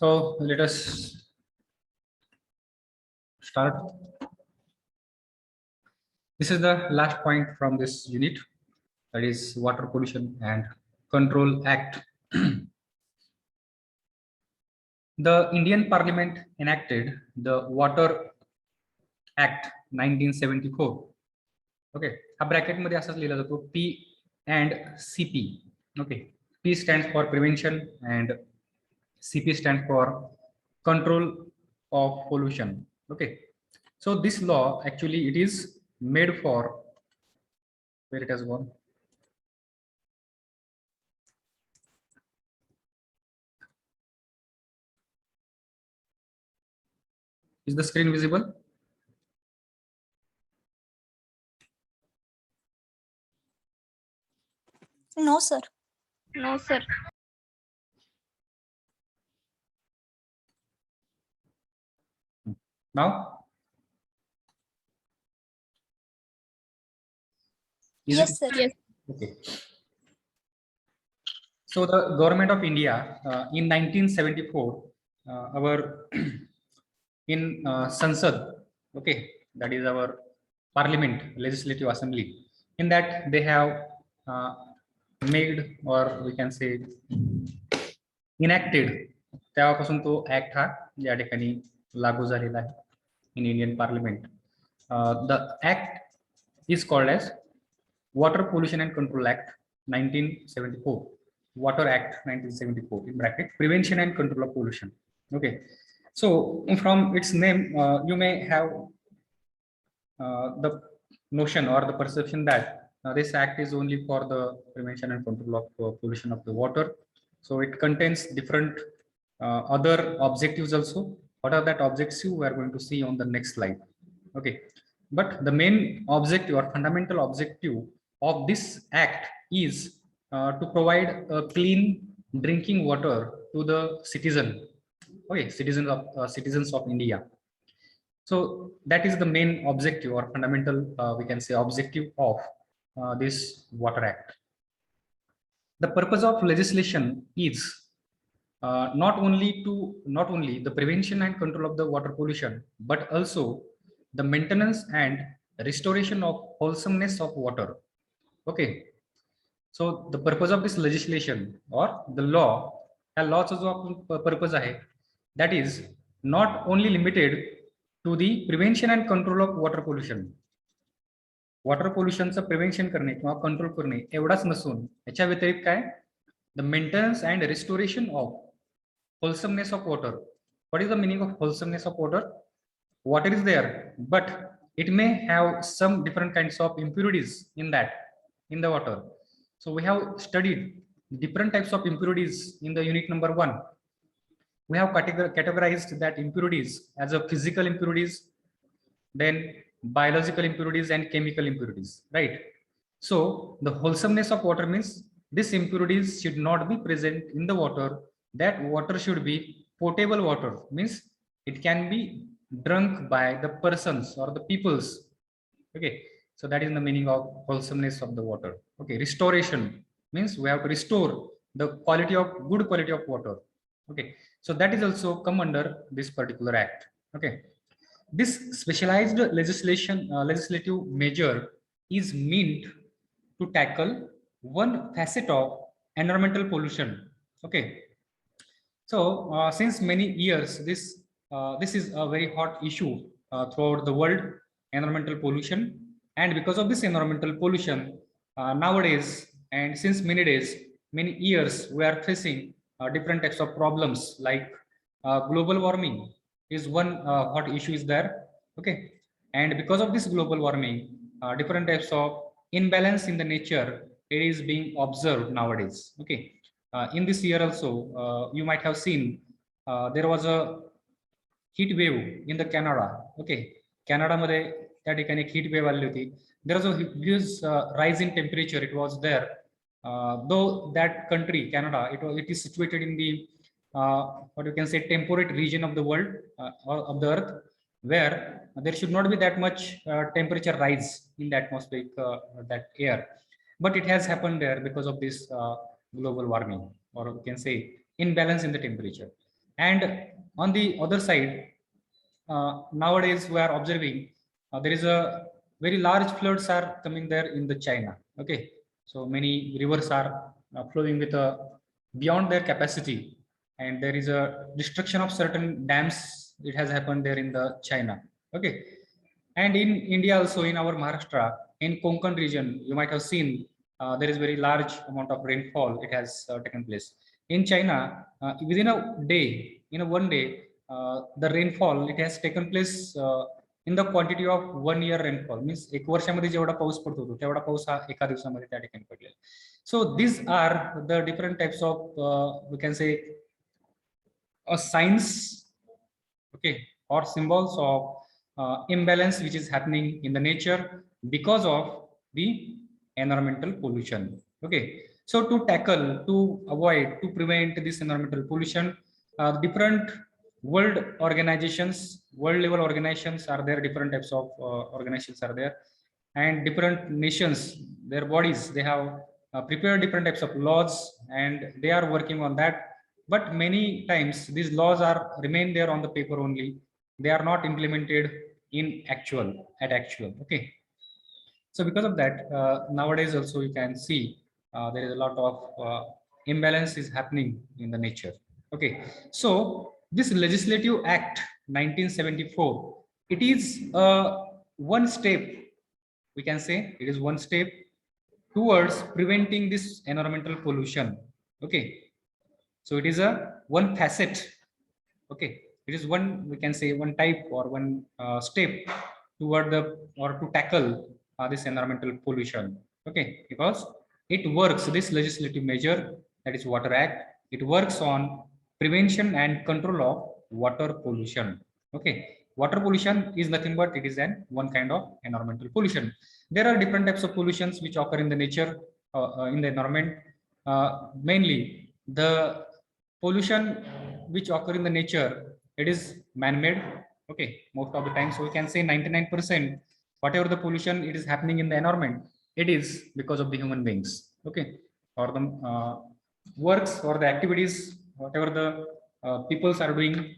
So let us start. This is the last point from this unit, that is Water Pollution and Control Act. The Indian Parliament enacted the Water Act 1974. Okay, हा bracket मध्ये असंच लिहिला जातो P and CP. Okay, P stands for prevention and CP stands for control of pollution. Okay, so this law actually it is made for, where it has gone. Is the screen visible? No, sir. No, sir. Now? Is Yes, it? sir. Yes. Okay. So the government of India in 1974, our in Sansad, okay, that is our Parliament, Legislative Assembly. In that they have made, or we can say enacted, तेव्हापासून तो act हा या ठिकाणी लागू झालेला आहे in Indian Parliament. The act is called as Water Pollution and Control Act 1974. Water Act 1974 in bracket prevention and control of pollution. Okay, so from its name you may have the notion or the perception that this act is only for the prevention and control of pollution of the water. So it contains different other objectives also. What are that objectives we are going to see on the next slide. Okay, but the main objective or fundamental objective of this act is to provide a clean drinking water to the citizen. Okay, citizens of India. So that is the main objective or fundamental we can say objective of this Water Act. The purpose of legislation is not only the prevention and control of the water pollution, but also the maintenance and restoration of wholesomeness of water. Okay, so the purpose of this legislation or the law, या लॉचा जो आपण purpose आहे, that is not only limited to the prevention and control of water pollution. Water पोल्युशनचं prevention करणे किंवा control करणे एवढाच नसून याच्या व्यतिरिक्त काय, the maintenance and restoration of wholesomeness of water. What is the meaning of wholesomeness of water? Water is there, but it may have some different kinds of impurities in the water. So we have studied different types of impurities in the unit number 1. We have categorized that impurities as a physical impurities, then biological impurities and chemical impurities, right? So the wholesomeness of water means these impurities should not be present in the water. That water should be potable water, means it can be drunk by the persons or the peoples. Okay, so that is the meaning of wholesomeness of the water. Okay, restoration means we have to restore the good quality of water. Okay, so that is also come under this particular act. Okay, this specialized legislative measure is meant to tackle one facet of environmental pollution. Okay, so since many years this is a very hot issue throughout the world, environmental pollution. And because of this environmental pollution nowadays and since many years we are facing different types of problems like global warming is one hot issue is there. Okay, and because of this global warming different types of imbalance in the nature it is being observed nowadays. Okay, in this year also you might have seen there was a heat wave in the Canada. Okay, Canada मध्ये त्या ठिकाणी एक heat wave आली होती. There was a huge rise in temperature. It was there. Though that country Canada it is situated in the what you can say temperate region of the world or of the earth, where there should not be that much temperature rise in the atmospheric that air, but it has happened there because of this global warming, or you can say imbalance in the temperature. And on the other side, nowadays we are observing there is a very large floods are coming there in the China. Okay, so many rivers are flowing with beyond their capacity, and there is a destruction of certain dams. It has happened there in the China. Okay, and in India also, in our Maharashtra, in Konkan region, you might have seen there is very large amount of rainfall. It has taken place. In China, within a day, in a one day, the rainfall it has taken place in the quantity of 1 year rainfall. Means एक वर्षामध्ये जेवढा पाऊस पडतो तेवढा पाऊस हा एका दिवसामध्ये त्या ठिकाणी पडलेला. So these are the different types of we can say signs, okay, or symbols of imbalance which is happening in the nature because of the environmental pollution. Okay, so to tackle, to avoid, to prevent this environmental pollution, different world organizations, world level organizations are there, different types of organizations are there, and different nations, their bodies, they have prepared different types of laws, and they are working on that. But many times these laws are remain there on the paper only. They are not implemented in actual. Okay, so because of that, nowadays also you can see there is a lot of imbalance is happening in the nature. Okay, so this legislative act 1974, it is one step, we can say it is one step towards preventing this environmental pollution. Okay, so it is a one facet. Okay, it is one, we can say one type or one step toward the or to tackle this environmental pollution. Okay, because it works, this legislative measure, that is Water Act, it works on prevention and control of water pollution. Okay, water pollution is nothing but it is an one kind of environmental pollution. There are different types of pollutions which occur in the nature, in the environment. Mainly the pollution which occur in the nature, it is man-made. Okay, most of the time, so we can say 99% whatever the pollution it is happening in the environment, it is because of the human beings. Okay, or the works or the activities, whatever the peoples are doing,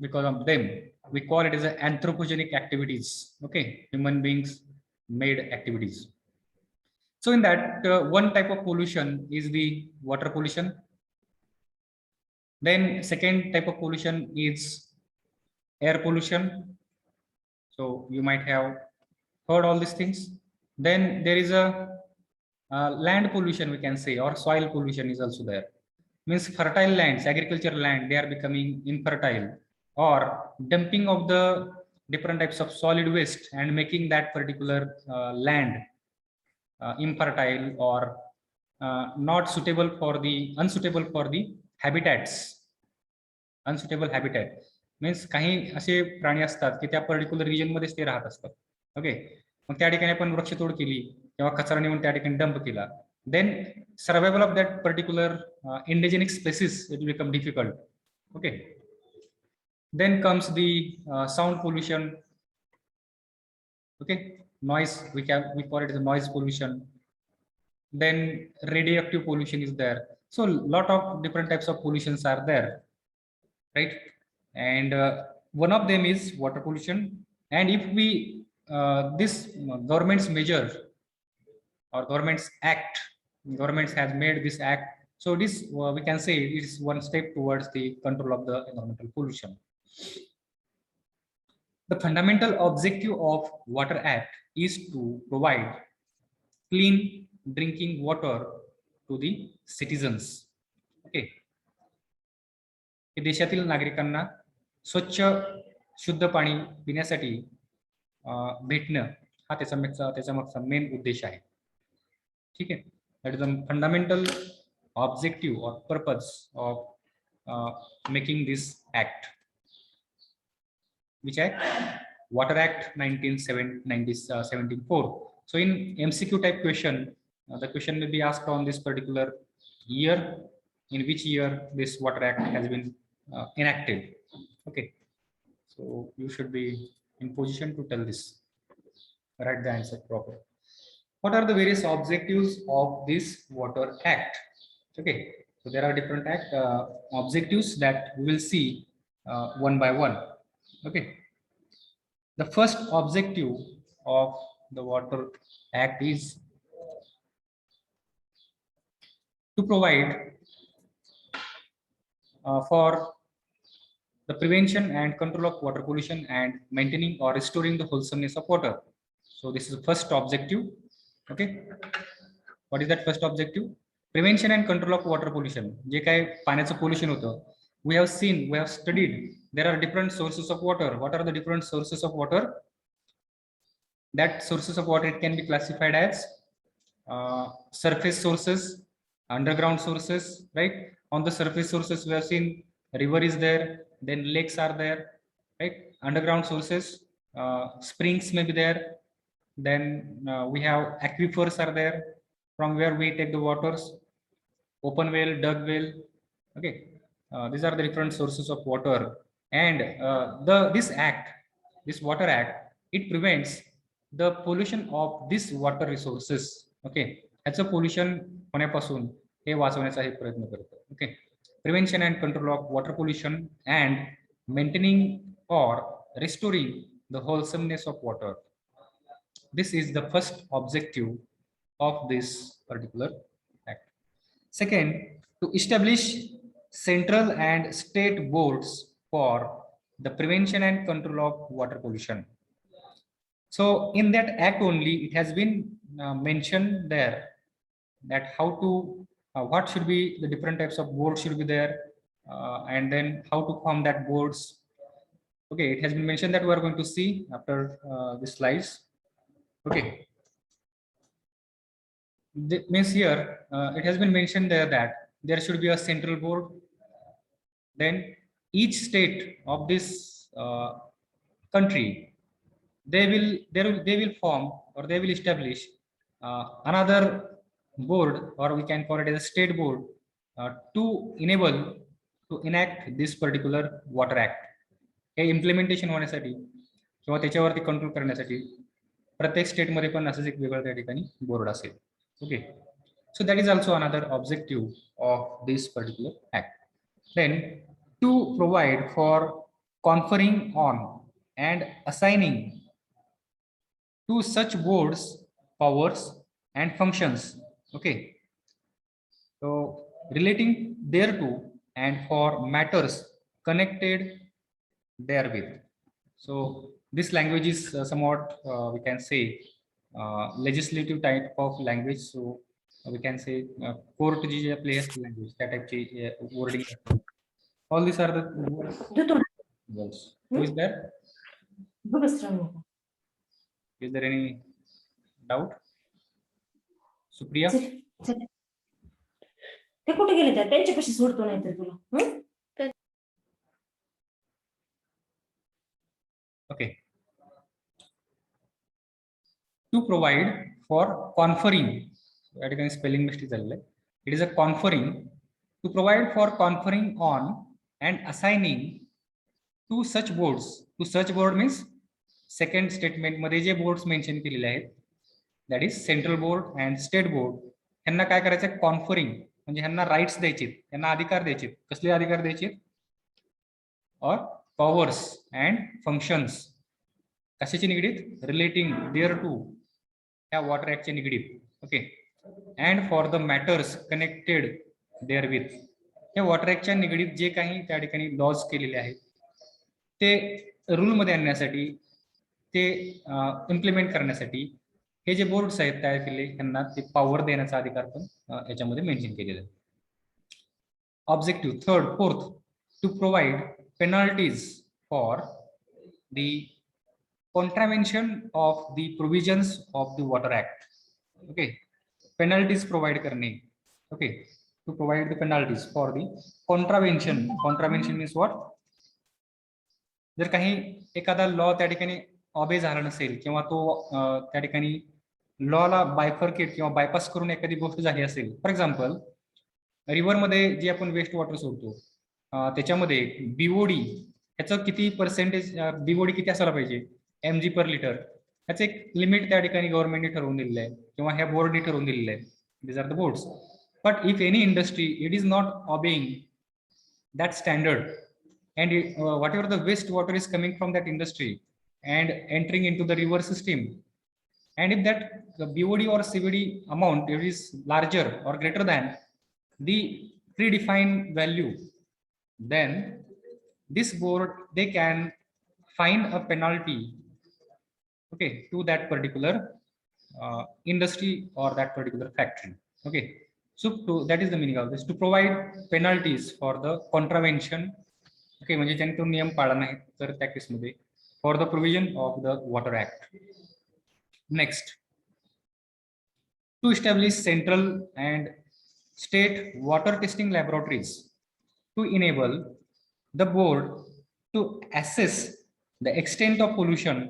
because of them we call it as anthropogenic activities. Okay, human beings made activities. So in that one type of pollution is the water pollution. Then second type of pollution is air pollution. So you might have heard all these things. Then there is a land pollution, we can say, or soil pollution is also there. Means fertile lands, agricultural land, they are becoming infertile, or dumping of the different types of solid waste and making that particular land infertile or not suitable for the unsuitable for the habitats. Unsuitable habitat means काही असे प्राणी असतात की त्या particular region मध्येच ते राहत असतात. ओके, मग त्या ठिकाणी आपण वृक्षतोड केली किंवा कचरा नेऊन त्या ठिकाणी डंप केला, then survival of that particular indigenous species it will become difficult. Okay, then comes the sound pollution. Okay, noise, we call it the noise pollution. Then radioactive pollution is there. So lot of different types of pollutions are there, right? And one of them is water pollution. And if we this government's measure or government's act, government has made this act, so this we can say it is one step towards the control of the environmental pollution. The fundamental objective of Water Act is to provide clean drinking water to the citizens. Okay, देशातील नागरिकांना स्वच्छ शुद्ध पाणी पिण्यासाठी भेटणं हा त्याचा मागचा मेन उद्देश आहे. ठीक आहे, that is the fundamental objective or purpose of making this act. Which act? Water Act 1974. So in MCQ type question, the question will be asked on this particular year, in which year this Water Act has been enacted. Okay, so you should be in position to tell this, write the answer proper. What are the various objectives of this Water Act? Okay, So there are different objectives that we will see one by one. Okay. The first objective of the Water Act is to provide for the prevention and control of water pollution and maintaining or restoring the wholesomeness of water. So this is the first objective. Okay. What is that first objective? Prevention and control of water pollution. जे काय पाण्याचं pollution होतं. We have seen, we have studied. There are different sources of water. What are the different sources of water? That sources of water, it can be classified as surface sources, underground sources, right? On the surface sources, we have seen river is there, then lakes are there, right? Underground sources, springs may be there. Then we have aquifers are there, from where we take the waters, open well, dug well. Okay, these are the different sources of water. And this Water Act, it prevents the pollution of these water resources. Okay, ह्याचं pollution होण्यापासून हे वाचवण्याचा हे प्रयत्न करतो. Okay, prevention and control of water pollution and maintaining or restoring the wholesomeness of water. This is the first objective of this particular act. Second, to establish central and state boards for the prevention and control of water pollution. So in that act only, it has been mentioned there that how to, what should be the different types of boards should be there, and then how to form that boards. Okay, it has been mentioned that we are going to see after the slides. Okay. Means here, it has been mentioned there that there should be a central board. Then each state of this country, they will form or they will establish another board, or we can call it as a state board, to enable to enact this particular Water Act. हे implementation होण्यासाठी किंवा त्याच्यावरती control करण्यासाठी प्रत्येक state मध्ये पण असंच एक वेगळं त्या ठिकाणी बोर्ड असेल. Okay, so that is also another objective of this particular act. Then to provide for conferring on and assigning to such boards powers and functions. Okay, so relating thereto and for matters connected therewith. So this language is somewhat we can say legislative type of language. So we can say court plays language, that type wording. All these are the words. Who is there? Is there any doubt? Supriya? ते कुठे गेले त्या त्यांच्यापाशी सोडतो नाही तर तुला. Okay. To provide for conferring, that is spelling mistake. It is a conferring, to provide for conferring on and assigning to such boards. To such board means second statement मध्ये जे boards mention केलेले आहेत, that is central board and state board. ह्यांना काय करायचं, conferring म्हणजे ह्यांना rights द्यायचे, ह्यांना अधिकार द्यायचे. कसले अधिकार द्यायचे? और powers and functions कशाची निगडीत? रिलेटिंग देअर टू ह्या वॉटर ऍक्टचे निगडीत. Okay, and for the matters connected there with. या वॉटर ऍक्टच्या निगडीत जे काही त्या ठिकाणी लॉज केलेले आहेत ते रूलमध्ये आणण्यासाठी, ते इम्प्लिमेंट करण्यासाठी हे जे बोर्ड्स आहेत तयार केले त्यांना ते पॉवर देण्याचा अधिकार पण याच्यामध्ये मेन्शन केलेला आहे. Objective third, fourth, to provide penalties for the contravention of the provisions of the Water Act. Okay, penalties provide करणे. Okay, to provide the penalties for the contravention. Contravention means what? जर काही एखादा law त्या ठिकाणी obey झाला नसेल किंवा तो त्या ठिकाणी लॉला बायफर्केट किंवा बायपास करून एखादी गोष्ट झाली असेल. फॉर एक्झाम्पल, रिव्हर मध्ये जे आपण वेस्ट वॉटर सोडतो त्याच्यामध्ये बीओडी ह्याचं किती पर्सेंटेज बीओडी किती असायला पाहिजे mg पर लिटर, ह्याचं एक लिमिट त्या ठिकाणी गव्हर्नमेंटने ठरवून दिलेलं आहे किंवा ह्या बोर्डने ठरवून दिलेलं आहे. These are the boards. but if any industry it is not obeying that standard, and whatever the wastewater is coming from that industry and entering into the river system, and if that the BOD or CBD amount it is larger or greater than the predefined value, then this board they can fine a penalty, okay, to that particular industry or that particular factory. Okay, so that is the meaning of this, to provide penalties for the contravention. Okay, म्हणजे ज्यांनी तो नियम पाळला नाही तर त्या केसमध्ये for the provision of the water act. Next, to establish central and state water testing laboratories to enable the board to assess the extent of pollution,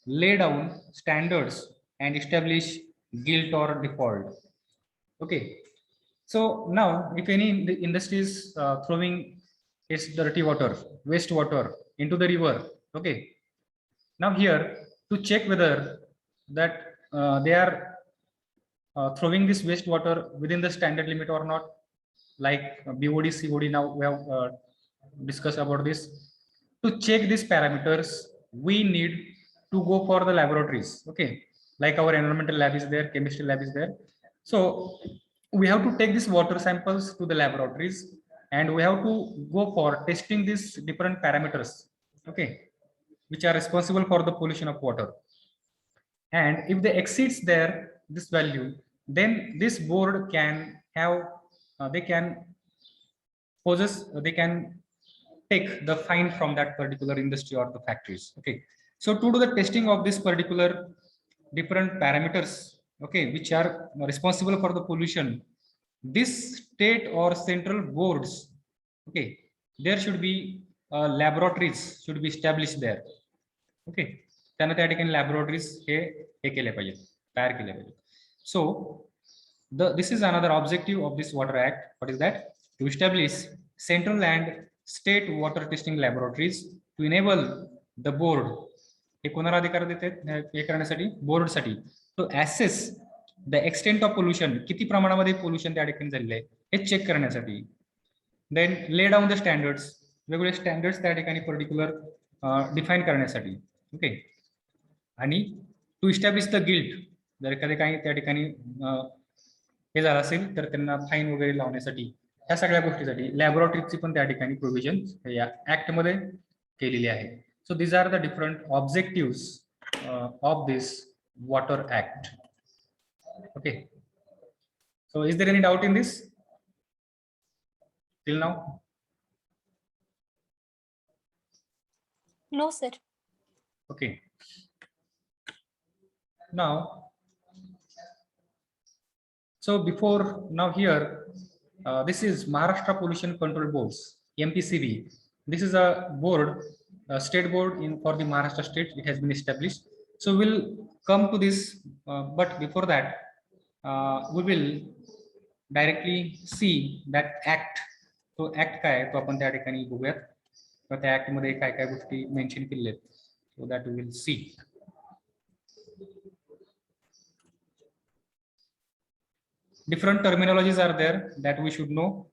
lay down standards and establish guilt or default. Okay, so now if any industry is throwing its dirty water, wastewater into the river, okay, now here to check whether that they are throwing this wastewater within the standard limit or not, like BOD, COD. Now we have discussed about this. To check these parameters, we need to go for the laboratories. Okay, like our environmental lab is there, chemistry lab is there. So we have to take these water samples to the laboratories, and we have to go for testing these different parameters, okay, which are responsible for the pollution of water. And if they exceeds this value, then this board can have they can possess they can take the fine from that particular industry or the factories. Okay, so to do the testing of this particular different parameters, okay, which are responsible for the pollution, this state or central boards, okay, there should be laboratories should be established there. Okay, त्यांना त्या ठिकाणी laboratories हे केले पाहिजेत, तयार केले पाहिजेत. So this is another objective of this water act. What is that? To establish central and state water testing laboratories to enable the board, हे कोणाला अधिकार देतात हे करण्यासाठी, बोर्ड साठी, to assess the extent of pollution, किती प्रमाणामध्ये pollution त्या ठिकाणी झालेलं आहे हे चेक करण्यासाठी. Then lay down the standards, वेगवेगळे स्टँडर्ड्स त्या ठिकाणी पर्टिक्युलर डिफाईन करण्यासाठी. ओके, आणि टू इस्टॅब्लिश द गिल्ट, जर एखादे काही त्या ठिकाणी हे झालं असेल तर त्यांना फाईन वगैरे लावण्यासाठी, ह्या सगळ्या गोष्टीसाठी लॅबोरेटरीची पण त्या ठिकाणी प्रोव्हिजन या ऍक्ट मध्ये केलेली आहे. So these are the different objective of this water act. Okay, so is there any doubt in this till now? No, sir. Okay. Now, so before now here, this is Maharashtra Pollution Control Boards, MPCB. This is a board, a state board for the Maharashtra state. It has been established. So we'll come to this, but before that, we will directly see that act. So act काय आहे तो आपण त्या ठिकाणी बघूयात. तर त्या act मध्ये काय काय गोष्टी मेन्शन केलेल्या आहेत. So that we will see. Different terminologies are there that we should know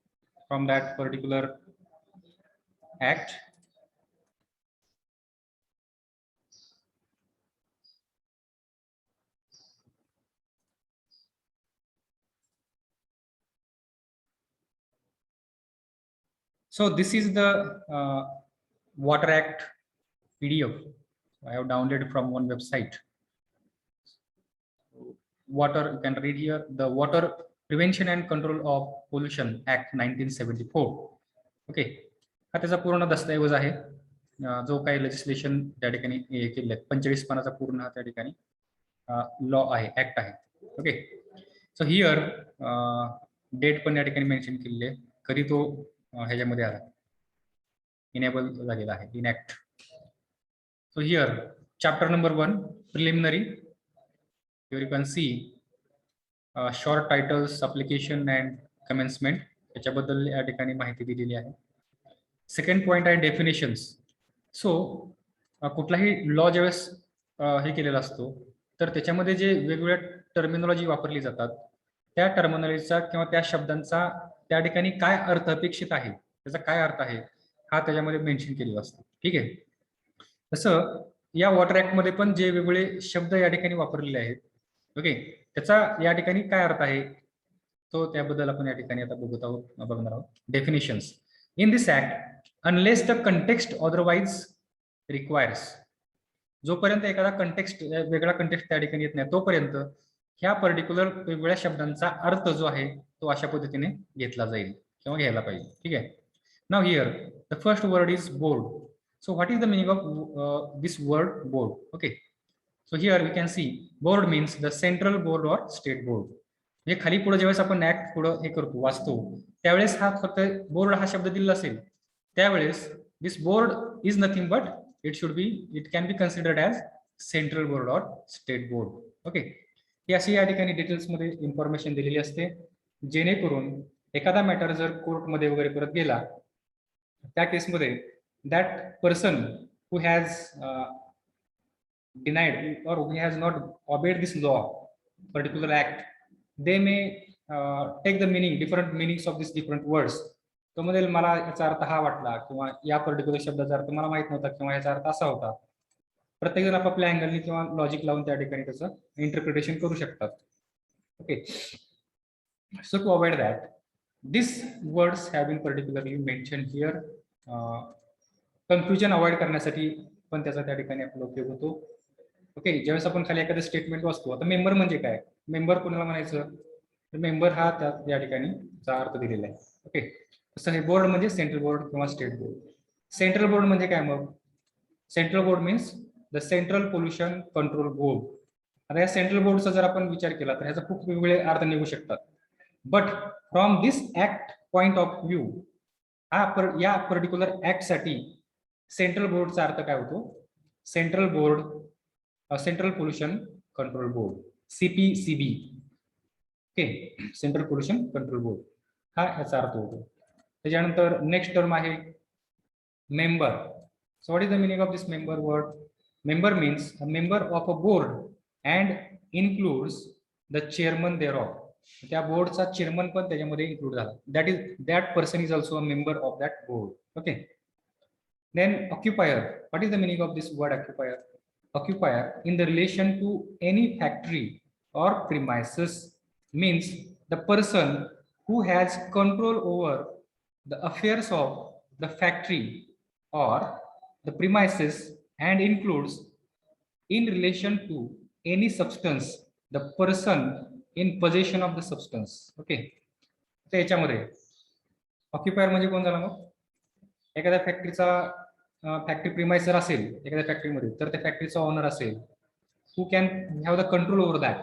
from that particular act. So this is the Water Act PDF. I have downloaded from one website. Water, you can read here, the Water Prevention and Control of Pollution Act 1974. Okay, हा त्याचा पूर्ण दस्तऐवज आहे, जो काही legislation त्या ठिकाणी केले 45 पानाचा पूर्ण हा त्या ठिकाणी लॉ आहे, ऍक्ट आहे. ओके, सो हिअर डेट पण या ठिकाणी मेन्शन केलेली आहे, कधी तो ह्याच्यामध्ये आला, इनेबल झालेला आहे, enact. So here, chapter number 1, preliminary. Here you can see short titles, application and commencement. याच्याबद्दल या ठिकाणी माहिती दिलेली आहे. सेकंड पॉइंट आहे डेफिनेशन्स. सो कुठलाही लॉ ज्यावेळेस हे केलेला असतो तर त्याच्यामध्ये जे वेगवेगळ्या टर्मिनॉलॉजी वापरली जातात त्या टर्मिनॉलॉजीचा किंवा त्या शब्दांचा त्या ठिकाणी काय अर्थ अपेक्षित आहे, त्याचा काय अर्थ आहे, हा त्याच्यामध्ये मेन्शन केलेला असतो. ठीक आहे. तसं या वॉटर ऍक्ट मध्ये पण जे वेगवेगळे शब्द या ठिकाणी वापरलेले आहेत, ओके, त्याचा या ठिकाणी काय अर्थ आहे तो त्याबद्दल आपण या ठिकाणी आता बघणार आहोत. Definitions in this act unless the context otherwise requires. जोपर्यंत एखादा कंटेक्स्ट वेगळा कंटेक्स्ट त्या ठिकाणी येत नाही तोपर्यंत ह्या पर्टिक्युलर वेगवेगळ्या शब्दांचा अर्थ जो आहे तो अशा पद्धतीने घेतला जाईल किंवा घ्यायला पाहिजे. ठीक आहे. Now here the first word is board. So what is the meaning of this word board? Okay, so here we can see board means the central board or state board. म्हणजे खाली पुढे ज्यावेळेस आपण ऍक्ट पुढं हे करतो वाचतो त्यावेळेस हा फक्त बोर्ड हा शब्द दिलेला असेल त्यावेळेस this board is nothing but it can be considered as central board or state board. Okay, ही अशी या ठिकाणी डिटेल्स मध्ये इन्फॉर्मेशन दिलेली असते जेणेकरून एखादा मॅटर जर कोर्टमध्ये वगैरे परत गेला त्या केसमध्ये that person who has denied or who has not obeyed this law particular act they may take the meaning, different meanings of these different words. तो म्हणेल मला याचा अर्थ हा वाटला किंवा या पर्टिक्युलर शब्दाचा अर्थ मला माहित नव्हता किंवा याचा अर्थ असा होता. प्रत्येक जण आपापल्या अँगलने किंवा लॉजिक लावून त्या ठिकाणी त्याचं इंटरप्रिटेशन करू शकतात. Okay, so to avoid that this words have been particularly mention here. Confusion avoid करण्यासाठी पण त्याचा त्या ठिकाणी आपला उपयोग होतो. ओके, ज्यावेळेस आपण खाली एखादं स्टेटमेंट वाचतो आता मेंबर म्हणजे काय, मेंबर कोणाला म्हणायचं, मेंबर हा त्या या ठिकाणी अर्थ दिलेला आहे. ओके, तसं हे बोर्ड म्हणजे सेंट्रल बोर्ड किंवा स्टेट बोर्ड. सेंट्रल बोर्ड म्हणजे काय मग, central board means the central pollution control board. आता या सेंट्रल बोर्डचा जर आपण विचार केला तर ह्याचा खूप वेगवेगळे अर्थ निघू शकतात. But from this act point of view या पर्टिक्युलर ऍक्ट साठी सेंट्रल बोर्डचा अर्थ काय होतो, central board central pollution control board CPCB. Okay, central pollution control board हा याचा अर्थ होतो. त्याच्यानंतर नेक्स्ट टर्म आहे member. So what is the meaning of this member word? Member means a member of a board and includes the chairman there of. त्या बोर्डचा chairman पण त्याच्यामध्ये इन्क्लूड झाला. That person is also a member of that board. Okay, then occupier. What is the meaning of this word occupier? Occupier in the relation to any factory or premises means the person who has control over the affairs of the factory or the premises and includes in relation to any substance the person in possession of the substance. Okay, तर याच्यामध्ये ऑक्युपायर म्हणजे कोण झाला मग, एखाद्या फॅक्टरीचा factory प्रिमाइसर असेल एखाद्या फॅक्टरीमध्ये तर त्या फॅक्टरीचा ओनर असेल who can have the control over that.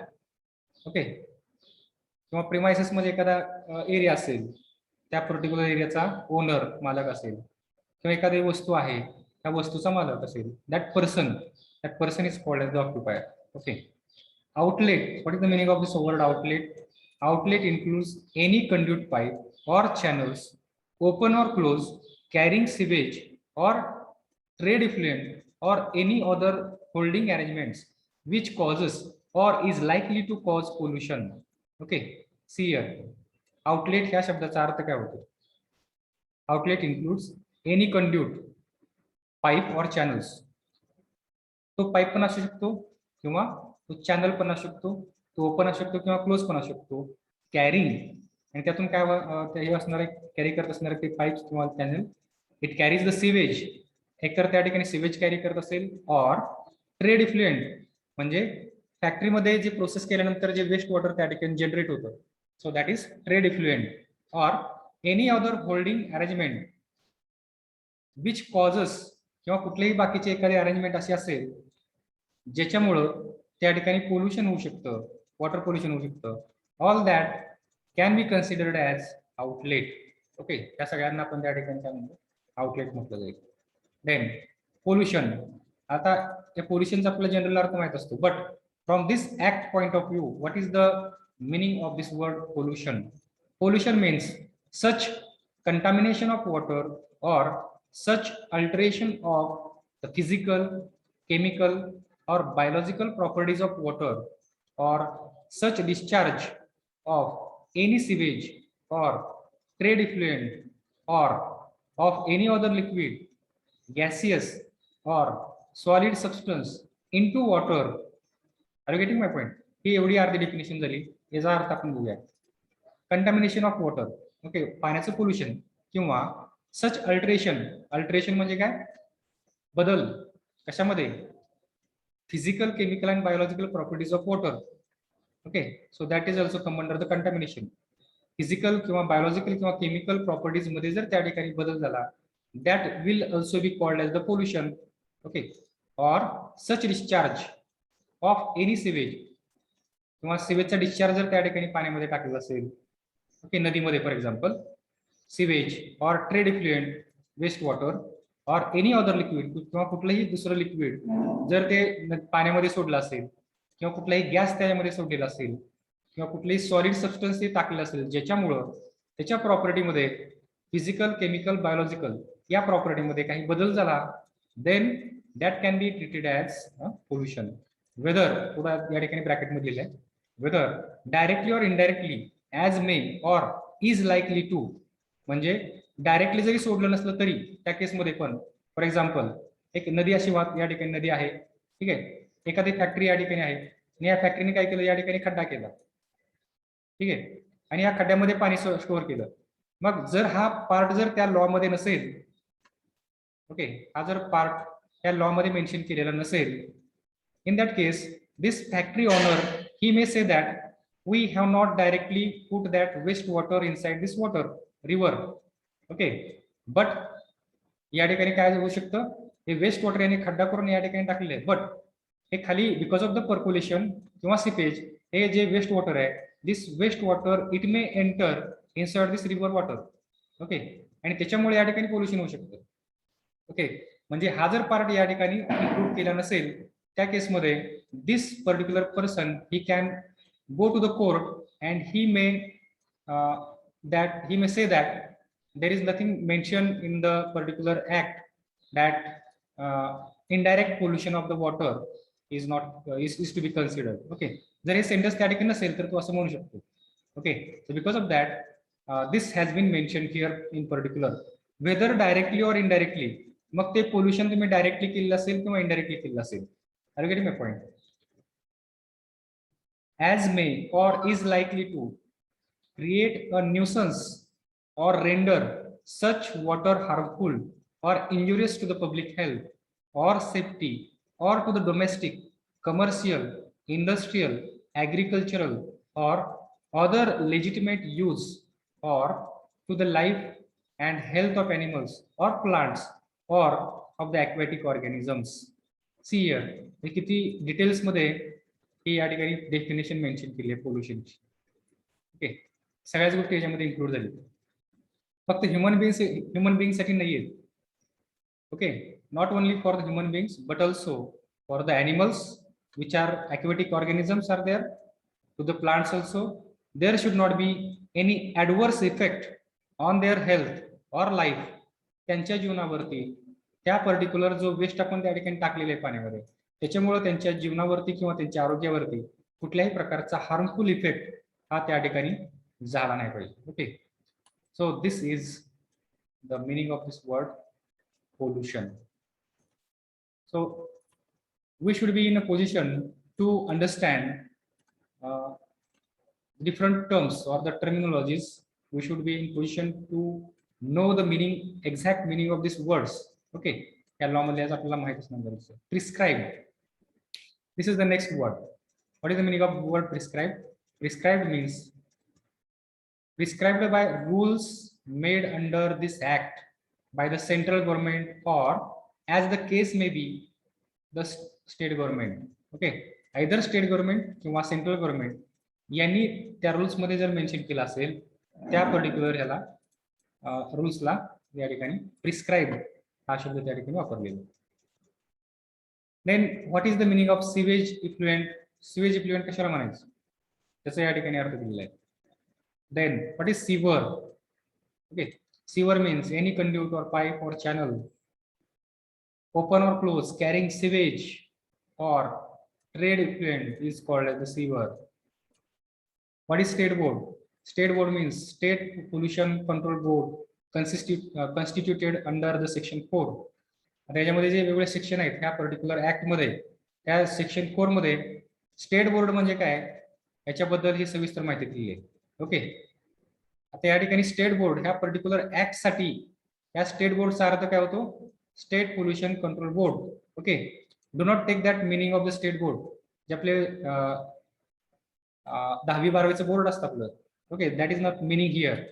Okay, किंवा प्रिमाइसेस मध्ये एखादा एरिया असेल त्या पर्टिक्युलर एरियाचा ओनर मालक असेल किंवा एखादी वस्तू आहे त्या वस्तूचा मालक असेल that person is called as the occupier. Okay, outlet. What is the meaning of this word outlet? Outlet includes any conduit pipe or channels open or close carrying sewage or trade effluent or any other holding arrangements which causes or is likely to cause pollution. Okay, see here outlet ह्या शब्दाचा अर्थ काय होतो? Outlet includes any conduit pipe or channels. तो pipe पण असू शकतो किंवा तो चॅनल पण असू शकतो, तो ओपन असू शकतो किंवा क्लोज पण असू शकतो. कॅरिंग आणि त्यातून काय हे असणार आहे, कॅरी करत असणार ते पाईप किंवा channel. It carries the sewage, एकतर त्या ठिकाणी सिवेज कॅरी करत असेल, और ट्रेड इफ्लुएंट म्हणजे फॅक्टरीमध्ये जे प्रोसेस केल्यानंतर जे वेस्ट वॉटर त्या ठिकाणी जनरेट होतं, so that is trade effluent. Or any other holding arrangement which causes किंवा कुठलेही बाकीचे एखादी अरेंजमेंट अशी असेल ज्याच्यामुळं त्या ठिकाणी पोल्युशन होऊ शकतं, वॉटर पोल्युशन होऊ शकतं, all that can B considered as outlet. Okay, या सगळ्यांना आपण त्या ठिकाणी काय म्हणतो, आउटलेट म्हटलं जाईल. Then pollution. आता या पोल्युशनचा आपल्याला जनरल अर्थ माहित असतो, but from this act point of view what is the meaning of this word pollution? Pollution means such contamination of water or such alteration of the physical, chemical or biological properties of water or such discharge of any sewage or trade effluent or of any other liquid, gaseous or solid substance into water. Are you getting my point? ही एवढी अर्धी definition झाली. याचा अर्थ आपण बघूया. Contamination of water, okay, पाण्याचं pollution किंवा सच अल्टरेशन म्हणजे काय? बदल कशामध्ये? Physical, chemical and biological properties of water. Okay, so that is also come under the contamination. Physical किंवा बायोलॉजिकल किंवा केमिकल प्रॉपर्टीज मध्ये जर त्या ठिकाणी बदल झाला, that will also be called as the pollution. Okay, or such discharge of any sewage किंवा सिवेजचा discharge जर त्या ठिकाणी पाण्यामध्ये टाकलेला असेल, ओके, नदीमध्ये for example, sewage or trade effluent, waste water or any other liquid किंवा कुठलंही दुसरं लिक्विड जर ते पाण्यामध्ये सोडलं असेल किंवा कुठलाही गॅस त्याच्यामध्ये सोडलेला असेल किंवा कुठलेही सॉलिड सबस्टन्स ते टाकलेलं असेल ज्याच्यामुळं त्याच्या प्रॉपर्टीमध्ये फिजिकल, केमिकल, बायोलॉजिकल या प्रॉपर्टीमध्ये काही बदल झाला, then that can be treated as pollution. Whether, पुढे या ठिकाणी ब्रॅकेटमध्ये लिहिलंय, whether directly or indirectly as may or is likely to. म्हणजे डायरेक्टली जरी सोडलं नसलं तरी त्या केसमध्ये पण, फॉर एक्झाम्पल, एक नदी अशी वाहत, या ठिकाणी नदी आहे, ठीक आहे, एखादी फॅक्टरी या ठिकाणी आहे आणि या फॅक्टरीने काय केलं, या ठिकाणी खड्डा केला, ठीक आहे, आणि या खड्ड्यामध्ये पाणी स्टोअर केलं. मग जर हा पार्ट जर त्या लॉ मध्ये नसेल, ओके, हा जर पार्ट त्या लॉ मध्ये मेन्शन केलेला नसेल, in that case this factory owner he may say that we have not directly put that waste water inside this water river. Okay, but या ठिकाणी काय होऊ शकतं, हे वेस्ट वॉटर याने खड्डा करून या ठिकाणी टाकलेले आहे, बट हे खाली बिकॉज ऑफ द पर्क्युलेशन किंवा सिपेज, हे जे वेस्ट वॉटर आहे, this waste water it may enter inside this river water. Okay, आणि त्याच्यामुळे या ठिकाणी पोल्युशन होऊ शकतं. ओके, म्हणजे हा जर पार्ट या ठिकाणी इन्क्लूड केला नसेल, त्या केसमध्ये this particular person he can go to the court and he may say that there is nothing mentioned in the particular act that indirect pollution of the water is not is to be considered. Okay, जर हे sentence त्या ठिकाणी नसेल तर तो असं म्हणू शकतो. Okay, so because of that this has been mentioned here in particular, whether directly or indirectly. मग ते पोल्युशन तुम्ही डायरेक्टली केलेलं असेल किंवा इनडायरेक्टली केलेलं असेल. Are you getting my point? As may or is likely to create a nuisance or render such water harmful or injurious to the public health or safety or to the domestic, commercial, industrial, agricultural or other legitimate use or to the life and health of animals or plants or of the aquatic organisms. See here, हे किती details मध्ये ही या ठिकाणी definition mention केली आहे पोल्युशनची. Okay, सगळ्याच गोष्टी याच्यामध्ये include झाली, फक्त ह्युमन बिंगसाठी नाही आहेत. Okay, not only for the human beings but also for the animals which are aquatic organisms are there, to the plants also. There should not be any adverse effect on their health or life. त्यांच्या जीवनावरती त्या particular जो waste आपण त्या ठिकाणी टाकलेला आहे पाण्यामध्ये, त्याच्यामुळे त्यांच्या जीवनावरती किंवा त्यांच्या आरोग्यावरती कुठल्याही प्रकारचा हार्मफुल इफेक्ट हा त्या ठिकाणी झाला नाही पाहिजे. Okay, so this is the meaning of this word pollution. So we should be in a position to understand different terms or the terminologies. We should be in position to know the meaning, exact meaning of these words. Okay, या law मध्ये आपल्याला माहिती असणं गरजेचं आहे. Prescribed, this is the next word. What is the meaning of word prescribed? Prescribed means prescribed by rules made under this act by the central government or as the case may be the state government. Okay, either state government किंवा central government यांनी त्या rules मध्ये जर mention केलं असेल त्या particular ह्याला रूल्सला या ठिकाणी प्रिस्क्राइब हा शब्द त्या ठिकाणी वापरलेला. Then what is the meaning of sewage effluent? Sewage effluent कशाला म्हणायचं त्याचा या ठिकाणी अर्थ दिलेला आहे. Then what is sewer? Okay, sewer means any conduit or pipe or channel, open or closed, carrying sewage or trade effluent is called as the sewer. What is state board? State board means State Pollution Control Board constituted under the section 4. आता याच्यामध्ये जे वेगवेगळे section आहेत ह्या particular act मध्ये, त्या section 4 मध्ये state board म्हणजे काय याच्याबद्दल ही सविस्तर माहिती दिली आहे. ओके, आता या ठिकाणी स्टेट बोर्ड ह्या पर्टिक्युलर ऍक्ट साठी या स्टेट बोर्डचा अर्थ काय होतो? State pollution control board. Okay, do not take that meaning of the state board. जे आपले 10वी 12वीचं बोर्ड असतं आपलं. Okay, that is not meaning here.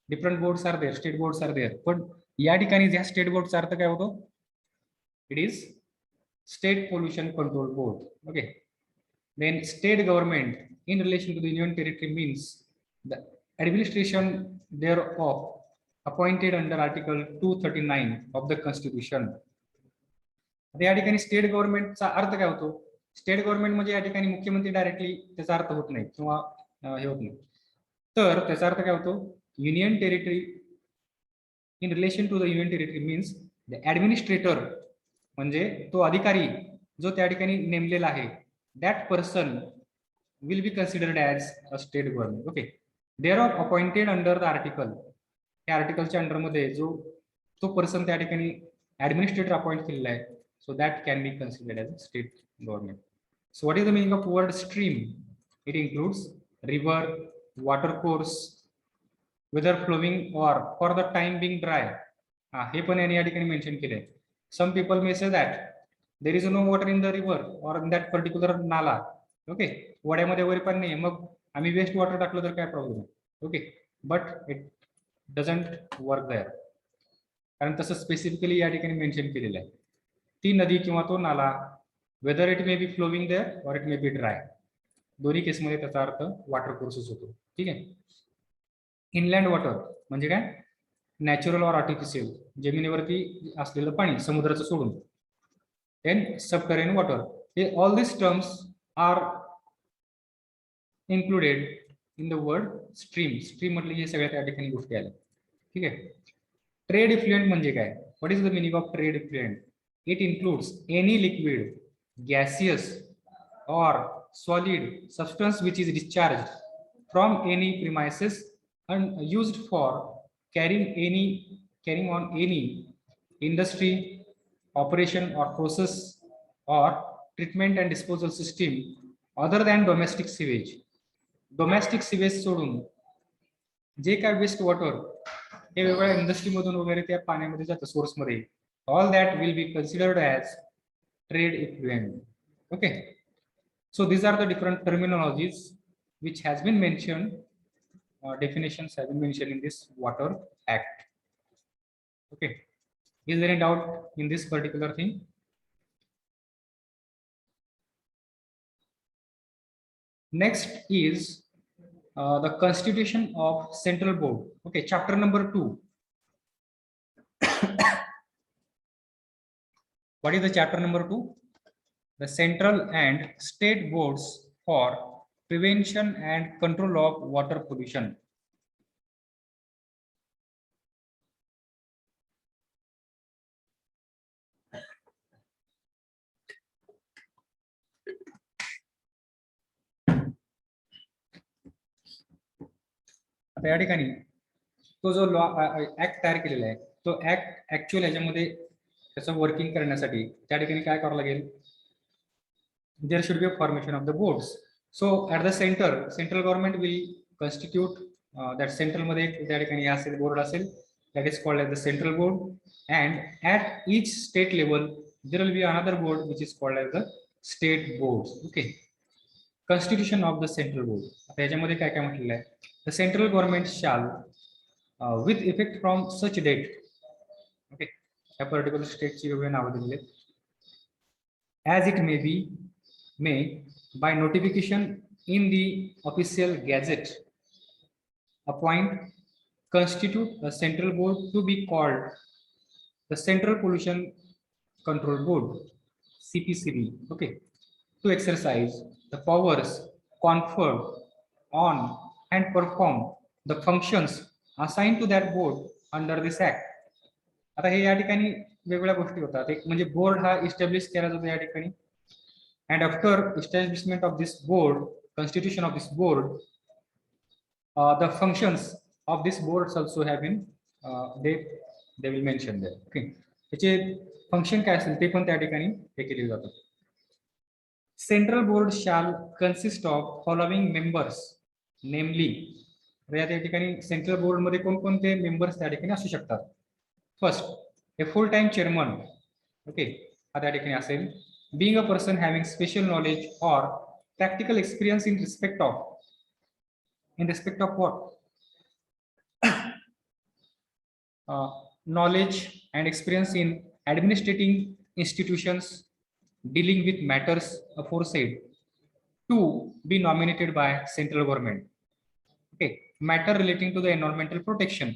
Different boards are there, state boards are there. पण या ठिकाणी ज्या स्टेट बोर्डचा अर्थ काय होतो? It is state pollution control board. Okay, then state government in relation to the union territory means the administration thereof appointed under article 239 of the constitution. या ठिकाणी स्टेट गव्हर्नमेंटचा अर्थ काय होतो? स्टेट गव्हर्नमेंट म्हणजे या ठिकाणी मुख्यमंत्री डायरेक्टली त्याचा अर्थ होत नाही किंवा हे होत नाही. तर त्याचा अर्थ काय होतो? Union territory in relation to the union territory means the administrator म्हणजे तो अधिकारी जो त्या ठिकाणी नेमलेला आहे, that person will be considered as a state government. Okay, they are appointed under the article. त्या आर्टिकलच्या अंडर मध्ये जो तो पर्सन त्या ठिकाणी ऍडमिनिस्ट्रेटर अपॉइंट केलेला आहे, so that can be considered as a state government. So what is the meaning of word stream? It includes river, water course, whether flowing or for the time being dry. हे पण यांनी या ठिकाणी mention केले. Some people may say that there is no water in the river or in that particular nala. Okay, वड्यामध्ये वगैरे पण नाही, मग आम्ही waste water टाकलं तर काय problem? Okay, but it doesn't work there, कारण तसं स्पेसिफिकली या ठिकाणी मेन्शन केलेलं आहे. ती नदी किंवा तो नाला, whether it may be flowing there or it may be dry, दोन्ही केसमध्ये त्याचा अर्थ वॉटर कोर्सेस होतो. ठीक आहे. इनलँड वॉटर म्हणजे काय? नॅचरल और आर्टिफिशियल, जमिनीवरती असलेलं पाणी, समुद्राचं सोडून. And subterranean water. All these terms are included in the word stream. Stream म्हटलं हे सगळ्या त्या ठिकाणी गोष्टी आल्या. ठीक आहे. ट्रेड इफ्लुएंट म्हणजे काय? What is the meaning of trade effluent? It includes any liquid, gaseous or solid substance which is discharged from any premises and used for carrying on any industry, operation or process or treatment and disposal system other than domestic sewage. Domestic sewage सोडून जे काय waste water हे वेगवेगळ्या industry मधून वगैरे त्या पाण्यामध्ये जातं source मध्ये, all that will be considered as trade effluent. Okay, so these are the different terminologies which has been mentioned, definitions have been mentioned in this Water Act. Okay, is there any doubt in this particular thing? Next is the constitution of central board. Okay, chapter number 2. What is the chapter number 2? The central and state boards for prevention and control of water pollution. आता या ठिकाणी तो जो law act तयार केलेला आहे, तो act actual ह्याच्यामध्ये त्याचं वर्किंग करण्यासाठी त्या ठिकाणी काय करावं लागेल? There should be a formation of the boards. So at the central government will constitute that. Central मध्ये त्या ठिकाणी असेल बोर्ड असेल, that is called as the central board. And at each state level there will be another board which is called as the state board. Okay, constitution of the central board. आता याच्यामध्ये काय काय म्हटलेलं आहे? The central government shall with effect from such date. Okay, a particular state ची वेगवेगळी नावं दिलेली आहेत. As it may by notification in the official gazette appoint, constitute a central board to be called the Central Pollution Control Board, CPCB. Okay, to exercise the powers conferred on and perform the functions assigned to that board under this act. आता हे या ठिकाणी वेगवेगळ्या गोष्टी होतात. एक म्हणजे board हा establish केला जातो या ठिकाणी, and after establishment of this board, constitution of this board, The functions of this boards also have been they will mention there. Okay, त्याचे फंक्शन काय असेल ते पण त्या ठिकाणी हे केले जातात. Central board shall consist of following members namely. या ठिकाणी सेंट्रल बोर्ड मध्ये कोणकोणते मेंबर्स त्या ठिकाणी असू शकतात. First, a full time chairman. Okay, हा त्या ठिकाणी असेल. Being a person having special knowledge or practical experience in respect of what knowledge and experience in administrating institutions dealing with matters aforesaid to be nominated by central government. Okay, matter relating to the environmental protection,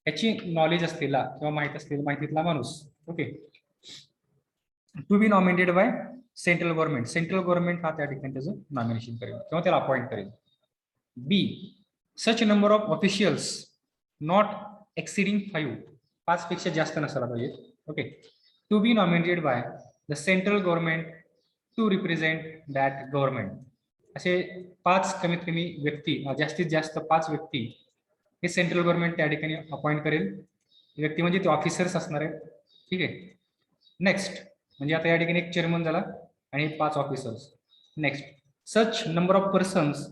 याची knowledge असलेला किंवा माहितीतला माणूस. Okay, to be nominated by central government. Central government हा त्या ठिकाणी त्याचं nomination करेल किंवा त्याला अपॉइंट करेल. B, such number of officials not exceeding 5 पेक्षा जास्त नसायला पाहिजे. Okay, to be nominated by the central government to represent that government. असे 5 कमीत कमी व्यक्ती, जास्तीत जास्त 5 व्यक्ती हे सेंट्रल गव्हर्नमेंट त्या ठिकाणी अपॉइंट करेल. व्यक्ती म्हणजे ते ऑफिसर्स असणार आहेत. ठीक आहे. नेक्स्ट, म्हणजे आता या ठिकाणी एक चेअरमन झाला आणि 5 officers. Next, such number of persons